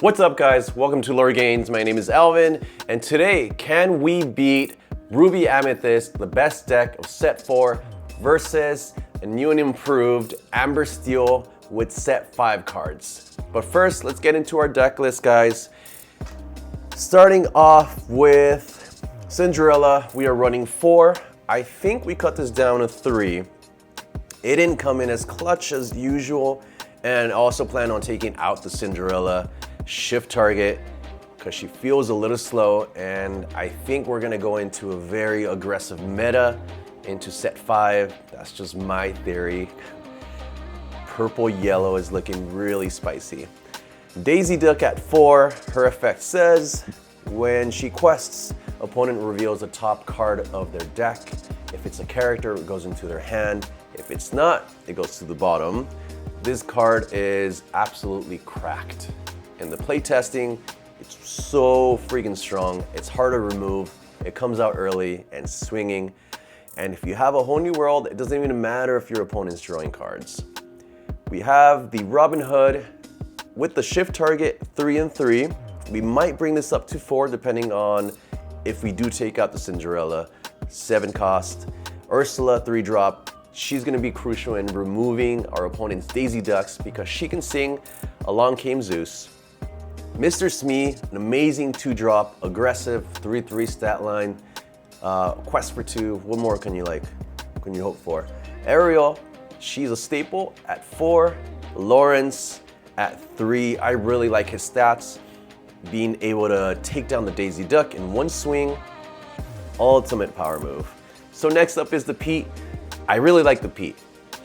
What's up guys, welcome to Lore Gains. My name is Alvin, and today, can we beat Ruby Amethyst, the best deck of set 4, versus a new and improved Amber Steel with set 5 cards? But first, let's get into our deck list, guys. Starting off with Cinderella, we are running 4. I think we cut this down to 3. It didn't come in as clutch as usual, and also plan on taking out the Cinderella shift target because she feels a little slow, and I think we're gonna go into a very aggressive meta into set 5. That's just my theory. Purple yellow is looking really spicy. Daisy Duck at 4. Her effect says when she quests, opponent reveals the top card of their deck. If it's a character, it goes into their hand. If it's not, it goes to the bottom. This card is absolutely cracked. In the playtesting, it's so freaking strong. It's hard to remove. It comes out early and swinging. And if you have a whole new world, it doesn't even matter if your opponent's drawing cards. We have the Robin Hood with the shift target 3 and 3. We might bring this up to 4 depending on if we do take out the Cinderella. 7 cost. Ursula 3 drop. She's gonna be crucial in removing our opponent's Daisy Ducks because she can sing Along Came Zeus. Mr. Smee, an amazing 2 drop, aggressive 3/3 stat line. Quest for 2, what more can you hope for? Ariel, she's a staple at 4. Lawrence at 3, I really like his stats. Being able to take down the Daisy Duck in one swing, ultimate power move. So next up is the Pete. I really like the Pete.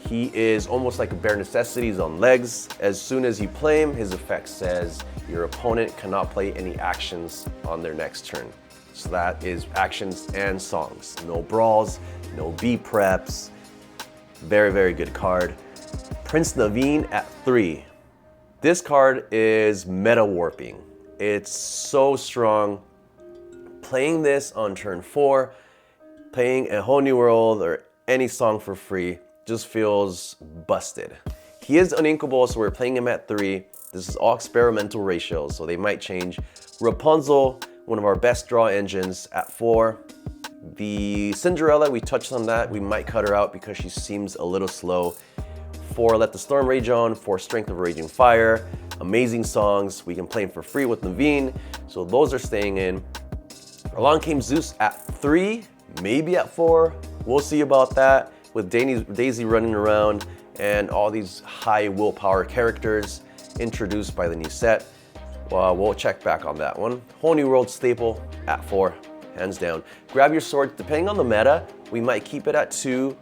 He is almost like a bare necessities on legs. As soon as you play him, his effect says your opponent cannot play any actions on their next turn. So that is actions and songs. No brawls, no B preps. Very, very good card. Prince Naveen at 3. This card is meta warping. It's so strong. Playing this on turn 4, playing a whole new world or any song for free just feels busted. He is uninkable, so we're playing him at 3. This is all experimental ratios, so they might change. Rapunzel, one of our best draw engines, at 4. The Cinderella, we touched on that. We might cut her out because she seems a little slow. 4, Let the Storm Rage On. 4, Strength of Raging Fire. Amazing songs. We can play them for free with Naveen, so those are staying in. Along Came Zeus at 3, maybe at 4. We'll see about that. With Daisy running around and all these high willpower characters introduced by the new set. We'll check back on that one. Whole New World staple at 4, hands down. Grab Your Sword, depending on the meta, we might keep it at 2.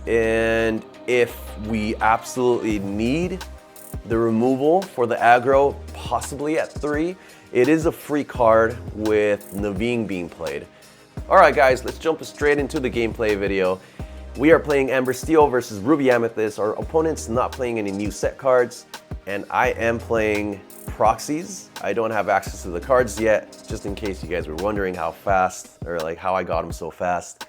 And if we absolutely need the removal for the aggro, possibly at 3. It is a free card with Naveen being played. All right, guys, let's jump straight into the gameplay video. We are playing Amber Steel versus Ruby Amethyst. Our opponent's not playing any new set cards, and I am playing proxies. I don't have access to the cards yet, just in case you guys were wondering how fast, or like how I got them so fast.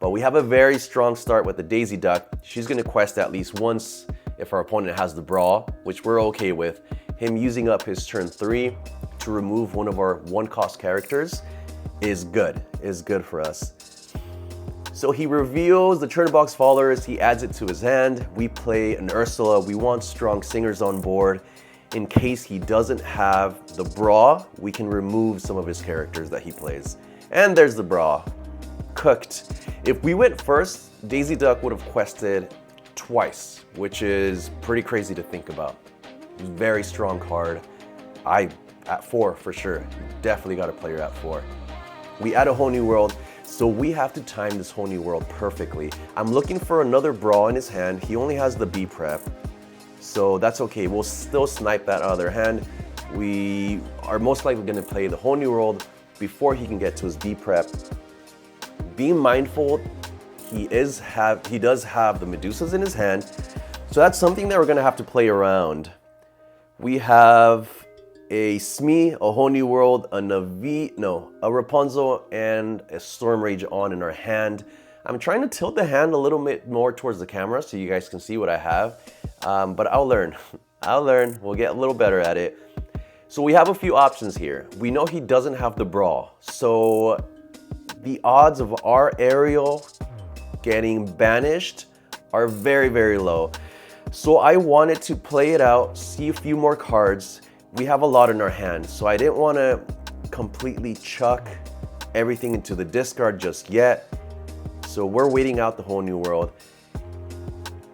But we have a very strong start with the Daisy Duck. She's gonna quest at least once if our opponent has the Brawl, which we're okay with. Him using up his turn 3 to remove one of our 1-cost characters is good for us. So he reveals the turn box followers, he adds it to his hand. We play an Ursula. We want strong singers on board. In case he doesn't have the Brawl, we can remove some of his characters that he plays. And there's the Brawl. Cooked. If we went first, Daisy Duck would have quested twice, which is pretty crazy to think about. Very strong card. At 4 for sure. Definitely got to play her at 4. We add a whole new world, so we have to time this whole new world perfectly. I'm looking for another Brawl in his hand. He only has the B prep, so that's okay. We'll still snipe that out of their hand. We are most likely going to play the whole new world before he can get to his B prep. Being mindful, he does have the Medusas in his hand, so that's something that we're going to have to play around. We have a Smee, a whole new world, a Rapunzel, and a Storm Rage On in our hand. I'm trying to tilt the hand a little bit more towards the camera so you guys can see what I have, but I'll learn. We'll get a little better at it. So we have a few options here. We know he doesn't have the Brawl. So the odds of our Ariel getting banished are very, very low. So I wanted to play it out, see a few more cards. We have a lot in our hand, so I didn't want to completely chuck everything into the discard just yet. So we're waiting out the whole new world.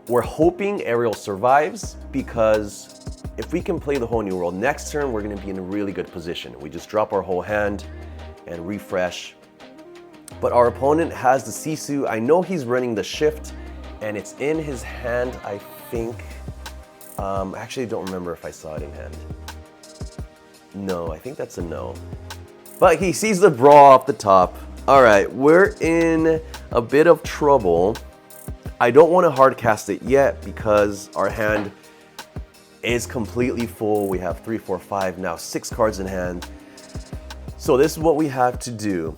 We're hoping Ariel survives, because if we can play the whole new world next turn, we're going to be in a really good position. We just drop our whole hand and refresh. But our opponent has the Sisu. I know he's running the Shift, and it's in his hand, I think. I actually don't remember if I saw it in hand. No, I think that's a no. But he sees the Brawl off the top. All right, we're in a bit of trouble. I don't want to hard cast it yet because our hand is completely full. We have 3, 4, 5, now 6 cards in hand. So this is what we have to do.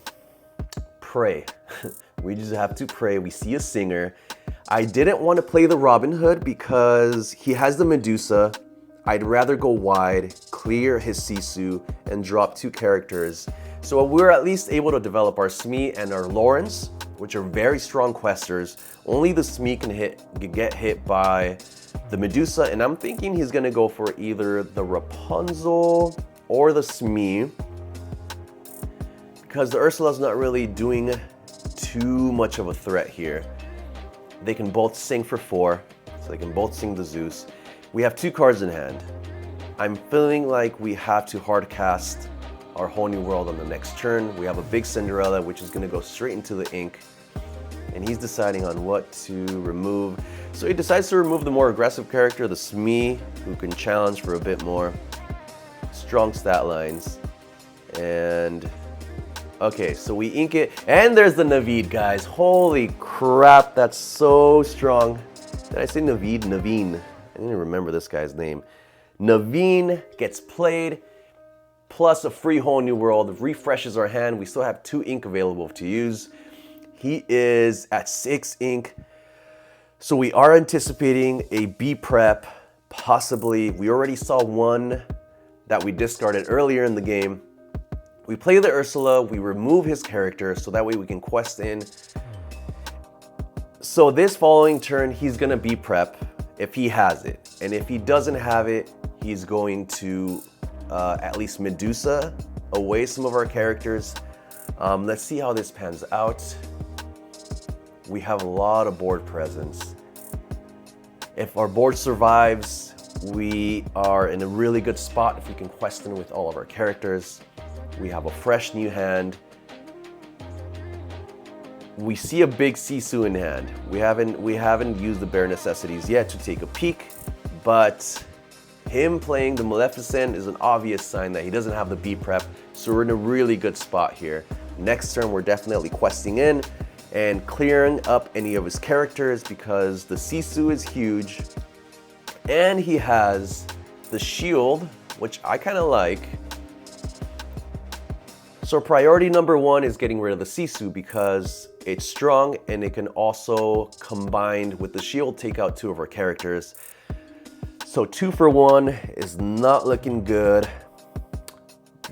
Pray. We just have to pray. We see a Singer. I didn't want to play the Robin Hood because he has the Medusa. I'd rather go wide, clear his Sisu, and drop 2 characters. So we're at least able to develop our Smee and our Lawrence, which are very strong questers. Only the Smee can get hit by the Medusa, and I'm thinking he's gonna go for either the Rapunzel or the Smee, because the Ursula's not really doing too much of a threat here. They can both sing for 4, so they can both sing the Zeus. We have 2 cards in hand. I'm feeling like we have to hard cast our whole new world on the next turn. We have a big Cinderella, which is gonna go straight into the ink, and he's deciding on what to remove. So he decides to remove the more aggressive character, the Smee, who can challenge for a bit more. Strong stat lines. And okay, so we ink it, and there's the Naveed, guys. Holy crap, that's so strong. Did I say Naveed? Naveen. I didn't remember this guy's name. Naveen gets played, plus a free whole new world, refreshes our hand. We still have 2 ink available to use. He is at 6 ink. So we are anticipating a B prep, possibly. We already saw one that we discarded earlier in the game. We play the Ursula, we remove his character, so that way we can quest in. So this following turn, he's gonna B prep if he has it. And if he doesn't have it, he's going to at least Medusa away some of our characters. Let's see how this pans out. We have a lot of board presence. If our board survives, we are in a really good spot if we can quest in with all of our characters. We have a fresh new hand. We see a big Sisu in hand. We haven't used the bare necessities yet to take a peek, but him playing the Maleficent is an obvious sign that he doesn't have the B prep, so we're in a really good spot here. Next turn, we're definitely questing in and clearing up any of his characters because the Sisu is huge, and he has the shield, which I kind of like. So priority number 1 is getting rid of the Sisu because it's strong and it can also, combined with the shield, take out 2 of our characters. So 2 for 1 is not looking good.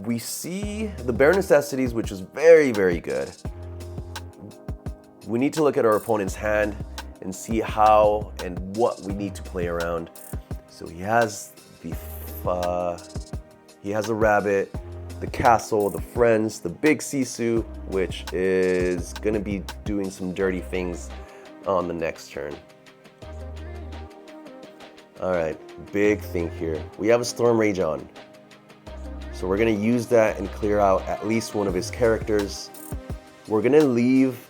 We see the bare necessities, which is very, very good. We need to look at our opponent's hand and see how and what we need to play around. So he has a rabbit, the castle, the friends, the big Sisu, which is gonna be doing some dirty things on the next turn. All right, big thing here. We have a Storm Rage on. So we're gonna use that and clear out at least one of his characters. We're gonna leave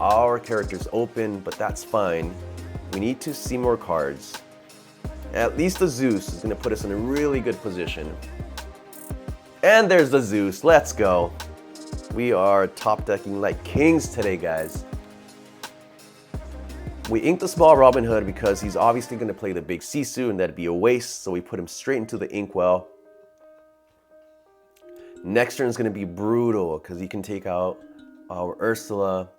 our characters open, but that's fine. We need to see more cards. At least the Zeus is gonna put us in a really good position. And there's the Zeus, let's go. We are top decking like kings today, guys. We inked the small Robin Hood because he's obviously gonna play the big Sisu and that'd be a waste, so we put him straight into the inkwell. Next turn is gonna be brutal because he can take out our Ursula,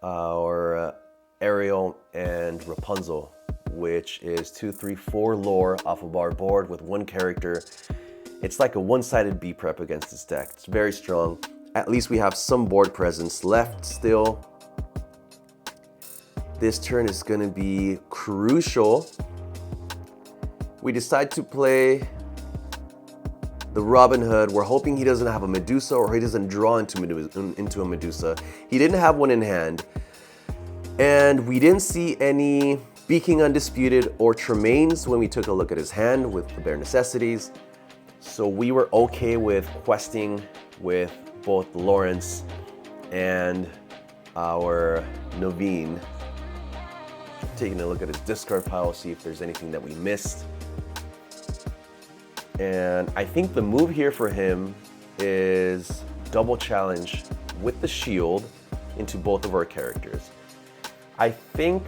our Ariel, and Rapunzel, which is 2, 3, 4 lore off of our board with 1 character. It's like a one-sided B prep against this deck. It's very strong. At least we have some board presence left still. This turn is gonna be crucial. We decide to play the Robin Hood. We're hoping he doesn't have a Medusa or he doesn't draw into a Medusa. He didn't have one in hand. And we didn't see any Beaking Undisputed or Tremaines when we took a look at his hand with the Bare Necessities. So we were okay with questing with both Lawrence and our Naveen. Taking a look at his discard pile, see if there's anything that we missed. And I think the move here for him is double challenge with the shield into both of our characters. I think,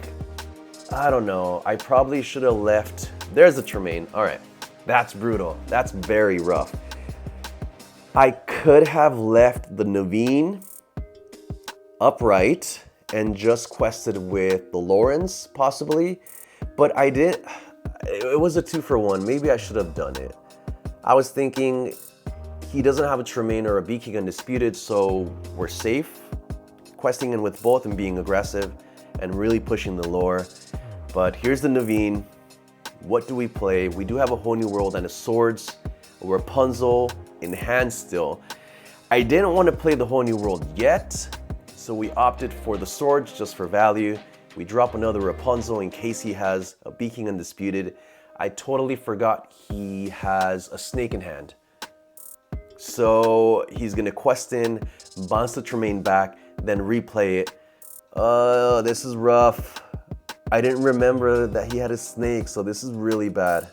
I don't know, I probably should have left, there's a Tremaine, all right. That's brutal, that's very rough. I could have left the Naveen upright and just quested with the Lawrence, possibly, but I didn't, it was a 2-for-1, maybe I should have done it. I was thinking he doesn't have a Tremaine or a Beaking Undisputed, so we're safe, questing in with both and being aggressive and really pushing the lore. But here's the Naveen. What do we play? We do have a Whole New World and a Swords, a Rapunzel in hand still. I didn't want to play the Whole New World yet, so we opted for the Swords just for value. We drop another Rapunzel in case he has a Beaking Undisputed. I totally forgot he has a Snake in hand. So he's gonna quest in, bounce the Tremaine back, then replay it. This is rough. I didn't remember that he had a snake, so this is really bad.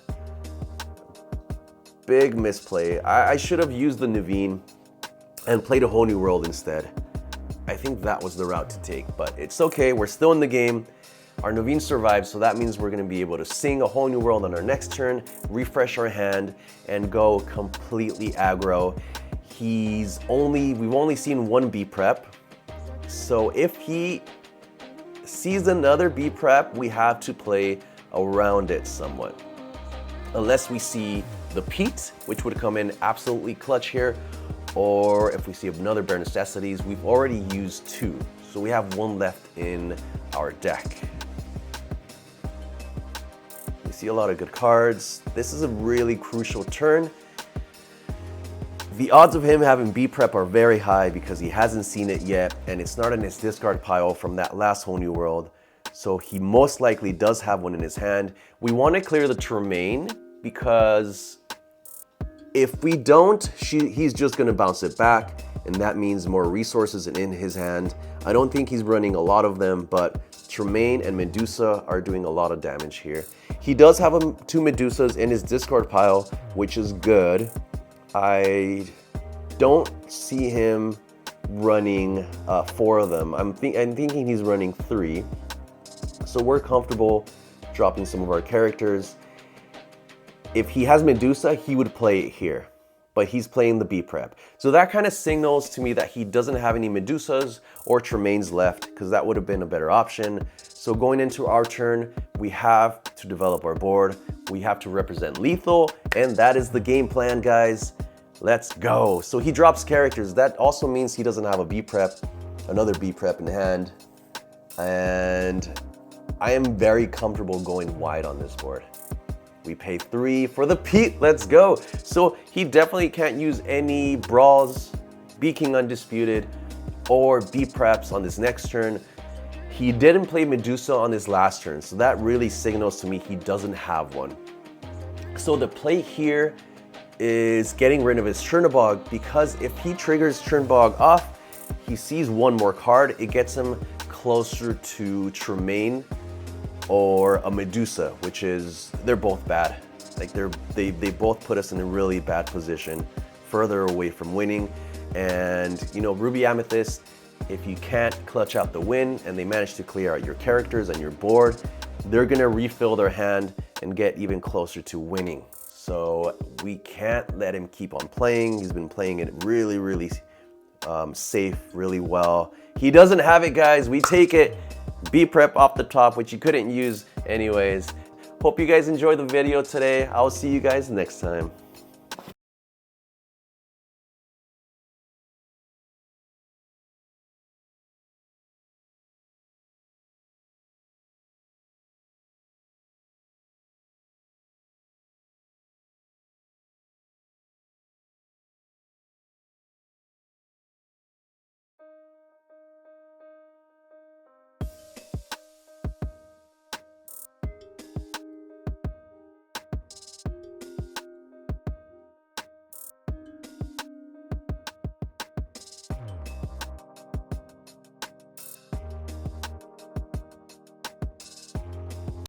Big misplay. I should have used the Naveen and played a Whole New World instead. I think that was the route to take, but it's okay, we're still in the game. Our Naveen survived, so that means we're gonna be able to sing a Whole New World on our next turn, refresh our hand, and go completely aggro. We've only seen one B prep, so if he sees another B prep, we have to play around it somewhat. Unless we see the Pete, which would come in absolutely clutch here, or if we see another Bare Necessities. We've already used 2, so we have 1 left in our deck. We see a lot of good cards. This is a really crucial turn. The odds of him having B prep are very high because he hasn't seen it yet and it's not in his discard pile from that last Whole New World. So he most likely does have one in his hand. We want to clear the Tremaine because if we don't, he's just going to bounce it back, and that means more resources in his hand. I don't think he's running a lot of them, but Tremaine and Medusa are doing a lot of damage here. He does have 2 Medusas in his discard pile, which is good. I don't see him running 4 of them. I'm thinking he's running 3. So we're comfortable dropping some of our characters. If he has Medusa, he would play it here, but he's playing the B prep. So that kind of signals to me that he doesn't have any Medusas or Tremaines left, because that would have been a better option. So going into our turn, we have to develop our board. We have to represent lethal, and that is the game plan, guys. Let's go. So he drops characters. That also means he doesn't have a B prep, another B prep in hand. And I am very comfortable going wide on this board. We pay 3 for the Pete, let's go. So he definitely can't use any Brawls, Beaking Undisputed, or B preps on this next turn. He didn't play Medusa on his last turn, so that really signals to me he doesn't have one. So the play here is getting rid of his Chernobog, because if he triggers Chernobog off, he sees 1 more card. It gets him closer to Tremaine or a Medusa, which is, they're both bad. Like they both put us in a really bad position, further away from winning. And you know, Ruby Amethyst, if you can't clutch out the win and they manage to clear out your characters and your board, they're gonna refill their hand and get even closer to winning. So we can't let him keep on playing. He's been playing it really safe, really well. He doesn't have it, guys. We take it. B prep off the top, which you couldn't use anyways. Hope you guys enjoyed the video today. I'll see you guys next time.